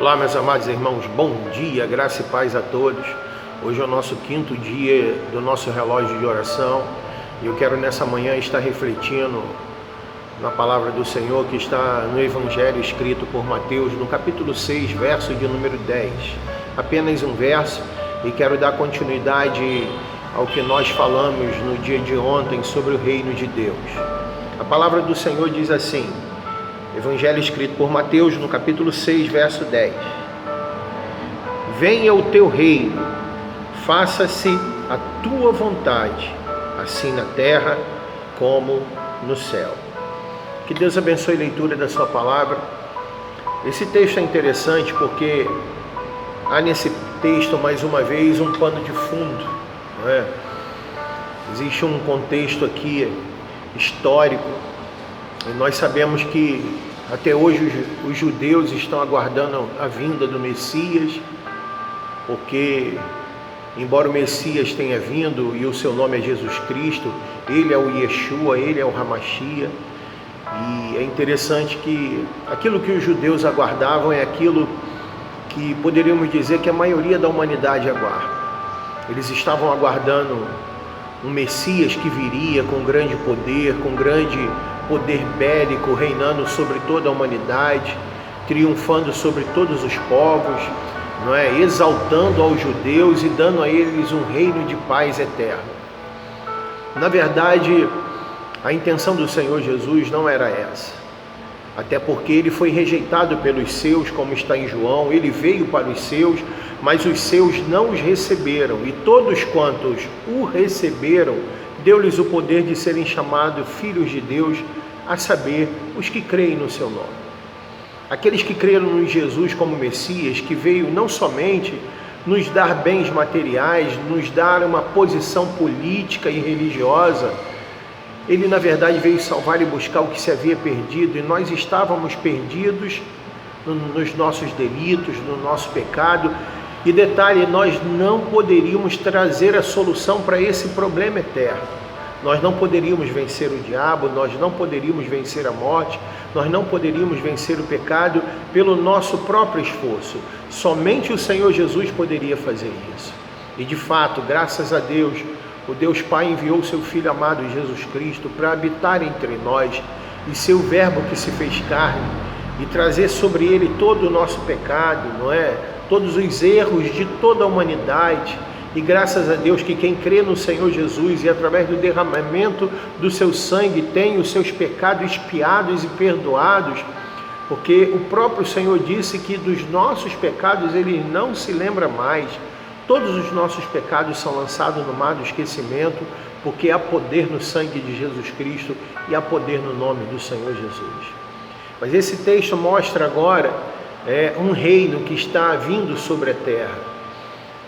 Olá, meus amados irmãos, bom dia, graça e paz a todos. Hoje é o nosso quinto dia do nosso relógio de oração e eu quero nessa manhã estar refletindo na palavra do Senhor que está no Evangelho escrito por Mateus, no capítulo 6, verso de número 10. Apenas um verso e quero dar continuidade ao que nós falamos no dia de ontem sobre o reino de Deus. A palavra do Senhor diz assim, Evangelho escrito por Mateus, no capítulo 6, verso 10. Venha o teu reino, faça-se a tua vontade, assim na terra como no céu. Que Deus abençoe a leitura da sua palavra. Esse texto é interessante porque há nesse texto, mais uma vez, um pano de fundo, não é? Existe um contexto aqui histórico. E nós sabemos que até hoje os judeus estão aguardando a vinda do Messias, porque embora o Messias tenha vindo e o seu nome é Jesus Cristo, ele é o Yeshua, ele é o Hamashia. E é interessante que aquilo que os judeus aguardavam é aquilo que poderíamos dizer que a maioria da humanidade aguarda. Eles estavam aguardando um Messias que viria com grande poder, com grande poder bélico, reinando sobre toda a humanidade, triunfando sobre todos os povos, não é? Exaltando aos judeus e dando a eles um reino de paz eterna. Na verdade, a intenção do Senhor Jesus não era essa, até porque ele foi rejeitado pelos seus, como está em João. Ele veio para os seus, mas os seus não os receberam, e todos quantos o receberam, deu-lhes o poder de serem chamados filhos de Deus, a saber, os que creem no seu nome. Aqueles que creram em Jesus como Messias, que veio não somente nos dar bens materiais, nos dar uma posição política e religiosa, ele na verdade veio salvar e buscar o que se havia perdido, e nós estávamos perdidos nos nossos delitos, no nosso pecado. E detalhe, nós não poderíamos trazer a solução para esse problema eterno. Nós não poderíamos vencer o diabo, nós não poderíamos vencer a morte, nós não poderíamos vencer o pecado pelo nosso próprio esforço. Somente o Senhor Jesus poderia fazer isso. E de fato, graças a Deus, o Deus Pai enviou o seu Filho amado Jesus Cristo para habitar entre nós e ser o Verbo que se fez carne e trazer sobre ele todo o nosso pecado, não é? Todos os erros de toda a humanidade. E graças a Deus que quem crê no Senhor Jesus e através do derramamento do seu sangue tem os seus pecados expiados e perdoados, porque o próprio Senhor disse que dos nossos pecados ele não se lembra mais. Todos os nossos pecados são lançados no mar do esquecimento, porque há poder no sangue de Jesus Cristo e há poder no nome do Senhor Jesus. Mas esse texto mostra agora um reino que está vindo sobre a terra.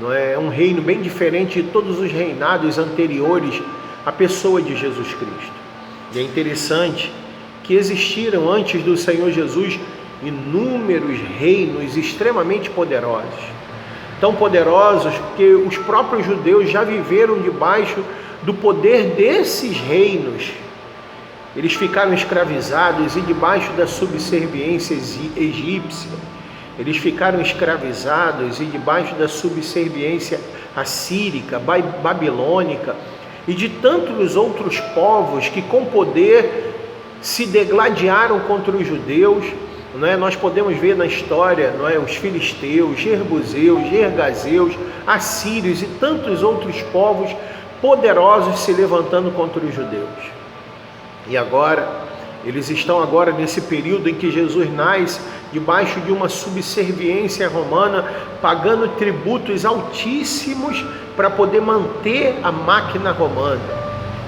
Não é um reino bem diferente de todos os reinados anteriores à pessoa de Jesus Cristo. E é interessante que existiram antes do Senhor Jesus inúmeros reinos extremamente poderosos. Tão poderosos que os próprios judeus já viveram debaixo do poder desses reinos. Eles ficaram escravizados e debaixo da subserviência egípcia. Eles ficaram escravizados e debaixo da subserviência assírica, babilônica e de tantos outros povos que com poder se degladiaram contra os judeus. Não é? Nós podemos ver na história, não é? Os filisteus, jebuseus, gergazeus, assírios e tantos outros povos poderosos se levantando contra os judeus. E agora, eles estão agora nesse período em que Jesus nasce debaixo de uma subserviência romana, pagando tributos altíssimos para poder manter a máquina romana.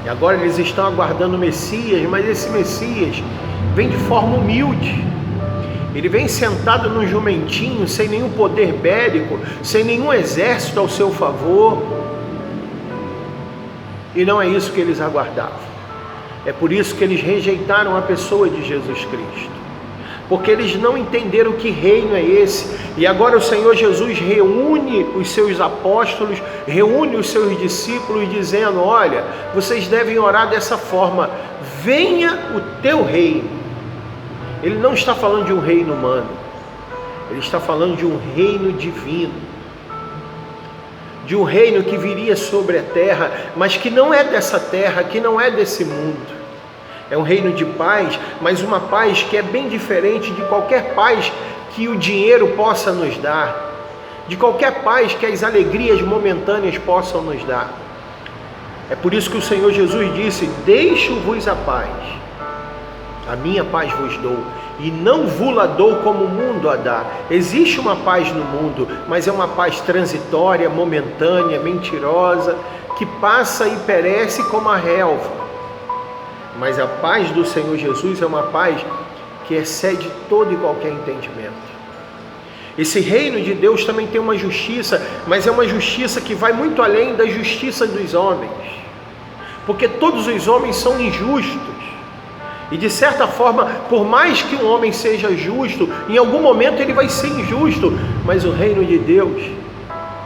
E agora eles estão aguardando o Messias, mas esse Messias vem de forma humilde. Ele vem sentado num jumentinho, sem nenhum poder bélico, sem nenhum exército ao seu favor. E não é isso que eles aguardavam. É por isso que eles rejeitaram a pessoa de Jesus Cristo. Porque eles não entenderam que reino é esse. E agora o Senhor Jesus reúne os seus apóstolos, reúne os seus discípulos, dizendo: olha, vocês devem orar dessa forma: venha o teu reino. Ele não está falando de um reino humano. Ele está falando de um reino divino, de um reino que viria sobre a terra, mas que não é dessa terra, que não é desse mundo. É um reino de paz, mas uma paz que é bem diferente de qualquer paz que o dinheiro possa nos dar, de qualquer paz que as alegrias momentâneas possam nos dar. É por isso que o Senhor Jesus disse: deixo-vos a paz, a minha paz vos dou, e não vos-la dou como o mundo a dá. Existe uma paz no mundo, mas é uma paz transitória, momentânea, mentirosa, que passa e perece como a relva. Mas a paz do Senhor Jesus é uma paz que excede todo e qualquer entendimento. Esse reino de Deus também tem uma justiça, mas é uma justiça que vai muito além da justiça dos homens, porque todos os homens são injustos, e de certa forma, por mais que um homem seja justo, em algum momento ele vai ser injusto, mas o reino de Deus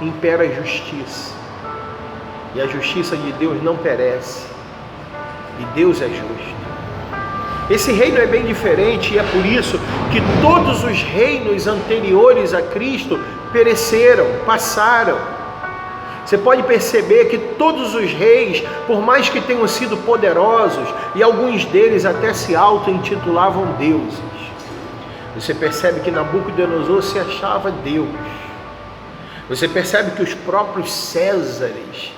impera a justiça, e a justiça de Deus não perece, e Deus é justo. Esse reino é bem diferente, e é por isso que todos os reinos anteriores a Cristo pereceram, passaram. Você pode perceber que todos os reis, por mais que tenham sido poderosos, e alguns deles até se auto-intitulavam deuses, você percebe que Nabucodonosor se achava Deus. Você percebe que os próprios Césares,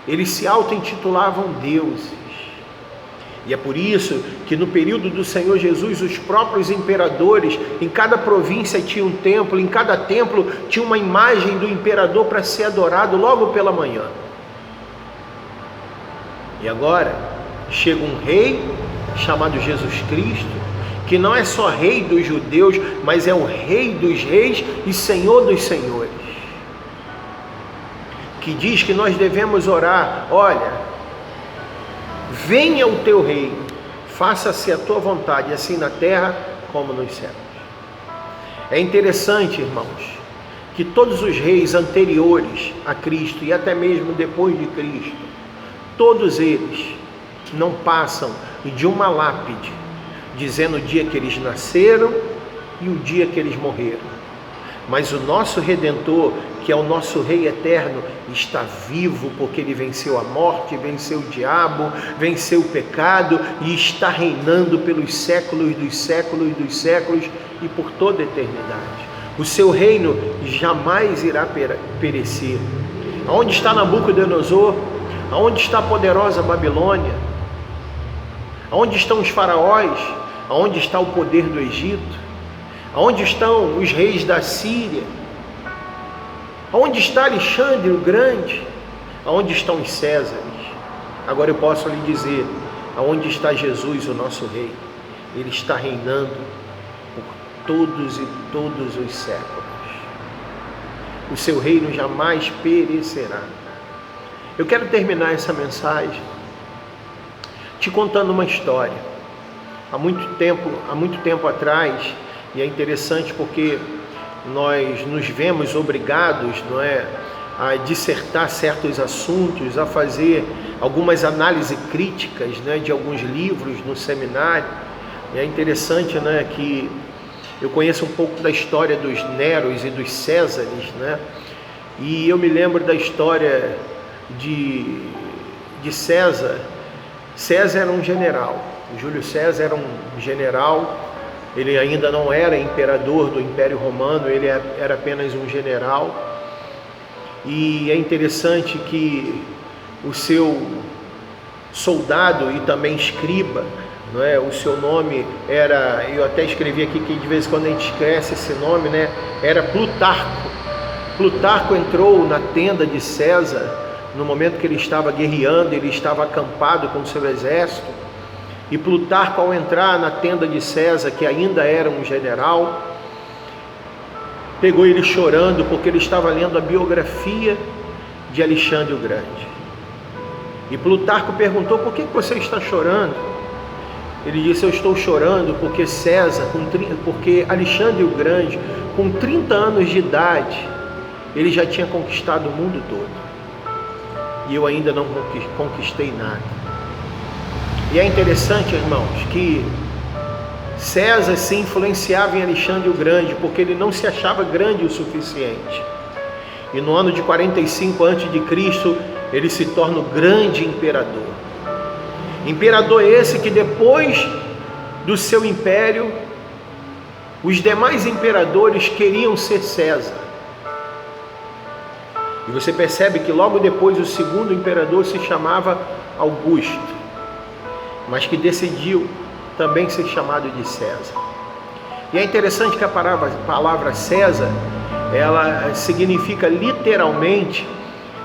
eles se auto-intitulavam deuses. E é por isso que no período do Senhor Jesus, os próprios imperadores, em cada província tinha um templo, em cada templo tinha uma imagem do imperador para ser adorado logo pela manhã. E agora chega um rei chamado Jesus Cristo, que não é só rei dos judeus, mas é o rei dos reis e senhor dos senhores, que diz que nós devemos orar: olha, venha o teu reino, faça-se a tua vontade, assim na terra como nos céus. É interessante, irmãos, que todos os reis anteriores a Cristo e até mesmo depois de Cristo, todos eles não passam de uma lápide dizendo o dia que eles nasceram e o dia que eles morreram. Mas o nosso Redentor, que é o nosso Rei eterno, está vivo, porque ele venceu a morte, venceu o diabo, venceu o pecado e está reinando pelos séculos dos séculos dos séculos e por toda a eternidade. O seu reino jamais irá perecer. Aonde está Nabucodonosor? Aonde está a poderosa Babilônia? Aonde estão os faraós? Aonde está o poder do Egito? Aonde estão os reis da Síria? Aonde está Alexandre o Grande? Aonde estão os Césares? Agora eu posso lhe dizer, aonde está Jesus, o nosso Rei? Ele está reinando por todos e todos os séculos. O seu reino jamais perecerá. Eu quero terminar essa mensagem te contando uma história. Há muito tempo atrás, e é interessante porque nós nos vemos obrigados, não é, a dissertar certos assuntos, a fazer algumas análises críticas, né, de alguns livros no seminário. E é interessante, né, que eu conheço um pouco da história dos Neros e dos Césares, né, e eu me lembro da história de César. César era um general, Júlio César era um general. Ele ainda não era imperador do Império Romano, ele era apenas um general. E é interessante que o seu soldado e também escriba, não é? O seu nome era, eu até escrevi aqui que de vez em quando a gente esquece esse nome, né? Era Plutarco. Plutarco entrou na tenda de César no momento que ele estava guerreando, ele estava acampado com o seu exército. E Plutarco, ao entrar na tenda de César, que ainda era um general, pegou ele chorando, porque ele estava lendo a biografia de Alexandre o Grande. E Plutarco perguntou: por que você está chorando? Ele disse: eu estou chorando porque porque Alexandre o Grande, com 30 anos de idade, ele já tinha conquistado o mundo todo. E eu ainda não conquistei nada. E é interessante, irmãos, que César se influenciava em Alexandre o Grande, porque ele não se achava grande o suficiente. E no ano de 45 a.C., ele se torna o grande imperador. Imperador esse que depois do seu império, os demais imperadores queriam ser César. E você percebe que logo depois o segundo imperador se chamava Augusto, mas que decidiu também ser chamado de César. E é interessante que a palavra César, ela significa literalmente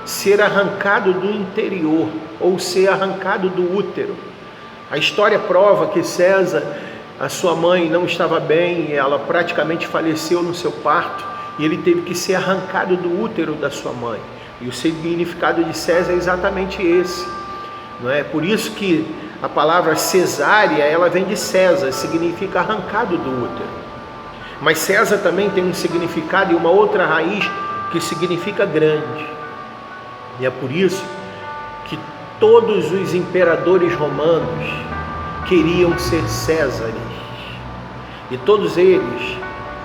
ser arrancado do interior, ou ser arrancado do útero. A história prova que César, a sua mãe não estava bem, ela praticamente faleceu no seu parto, e ele teve que ser arrancado do útero da sua mãe. E o significado de César é exatamente esse. Não é? Por isso que a palavra cesárea, ela vem de César, significa arrancado do útero. Mas César também tem um significado e uma outra raiz que significa grande. E é por isso que todos os imperadores romanos queriam ser Césares. E todos eles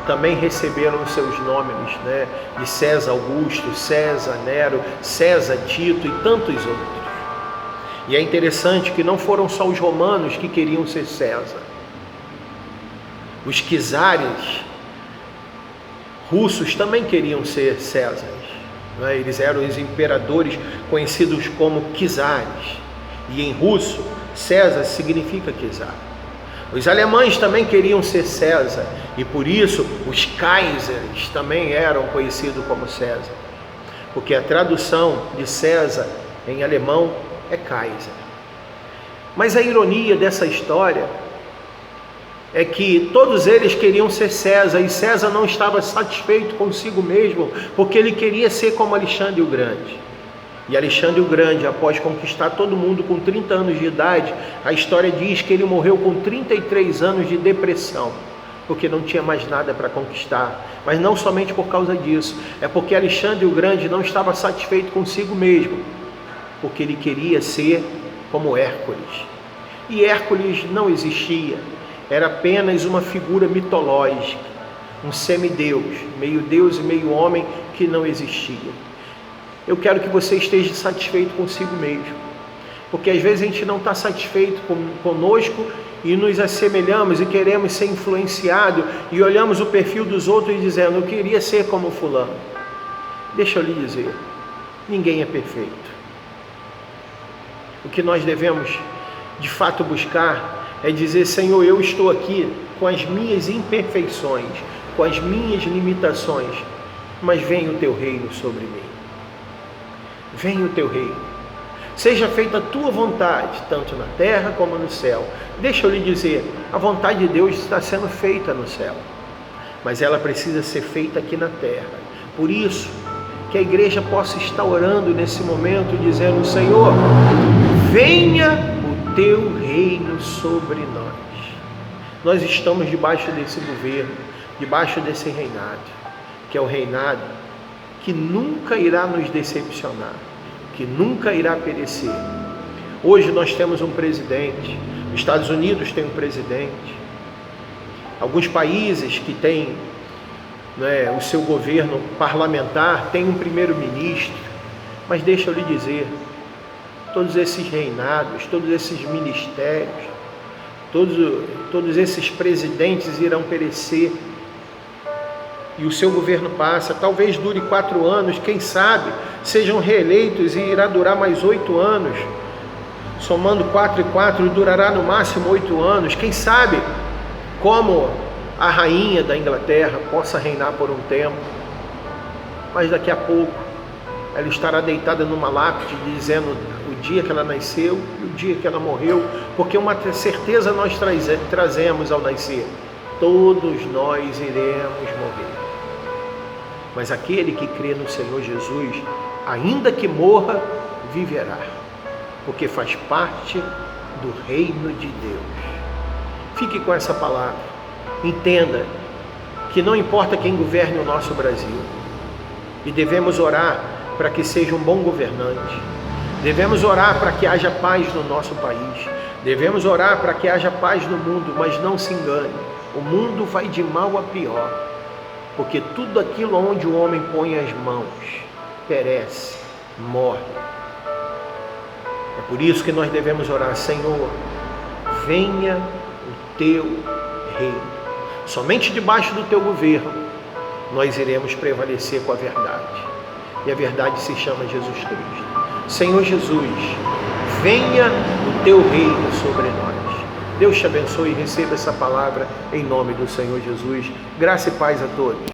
também receberam os seus nomes, né? De César Augusto, César Nero, César Tito e tantos outros. E é interessante que não foram só os romanos que queriam ser César. Os czares russos também queriam ser Césares. Né? Eles eram os imperadores conhecidos como czares. E em russo, César significa czar. Os alemães também queriam ser César, e por isso os Kaiseres também eram conhecidos como César, porque a tradução de César em alemão é Kaiser. Mas a ironia dessa história é que todos eles queriam ser César, e César não estava satisfeito consigo mesmo, porque ele queria ser como Alexandre o Grande. E Alexandre o Grande, após conquistar todo mundo com 30 anos de idade, a história diz que ele morreu com 33 anos de depressão, porque não tinha mais nada para conquistar. Mas não somente por causa disso, é porque Alexandre o Grande não estava satisfeito consigo mesmo, porque ele queria ser como Hércules. E Hércules não existia, era apenas uma figura mitológica, um semideus, meio deus e meio homem que não existia. Eu quero que você esteja satisfeito consigo mesmo, porque às vezes a gente não está satisfeito conosco e nos assemelhamos e queremos ser influenciados e olhamos o perfil dos outros e dizendo, eu queria ser como fulano. Deixa eu lhe dizer, ninguém é perfeito. O que nós devemos de fato buscar é dizer, Senhor, eu estou aqui com as minhas imperfeições, com as minhas limitações, mas venha o teu reino sobre mim. Venha o teu reino, seja feita a tua vontade, tanto na terra como no céu. Deixa eu lhe dizer, a vontade de Deus está sendo feita no céu, mas ela precisa ser feita aqui na terra. Por isso, que a igreja possa estar orando nesse momento, dizendo, Senhor, venha o teu reino sobre nós. Nós estamos debaixo desse governo, debaixo desse reinado, que é o reinado que nunca irá nos decepcionar, que nunca irá perecer. Hoje nós temos um presidente, os Estados Unidos tem um presidente, alguns países que têm o seu governo parlamentar tem um primeiro-ministro, mas deixa eu lhe dizer, todos esses reinados, todos esses ministérios, todos esses presidentes irão perecer, e o seu governo passa, talvez dure 4 anos, quem sabe sejam reeleitos e irá durar mais 8 anos, somando 4 e 4 durará no máximo 8 anos, quem sabe como a rainha da Inglaterra possa reinar por um tempo, mas daqui a pouco ela estará deitada numa lápide dizendo o dia que ela nasceu e o dia que ela morreu, porque uma certeza nós trazemos ao nascer, todos nós iremos morrer. Mas aquele que crê no Senhor Jesus, ainda que morra, viverá, porque faz parte do reino de Deus. Fique com essa palavra, entenda que não importa quem governe o nosso Brasil, e devemos orar para que seja um bom governante, devemos orar para que haja paz no nosso país, Devemos orar para que haja paz no mundo, mas não se engane, o mundo vai de mal a pior, porque tudo aquilo onde o homem põe as mãos perece, morre. É por isso que nós devemos orar: Senhor, venha o teu reino. Somente debaixo do teu governo nós iremos prevalecer com a verdade. E a verdade se chama Jesus Cristo. Senhor Jesus, venha o teu reino sobre nós. Deus te abençoe e receba essa palavra em nome do Senhor Jesus. Graça e paz a todos.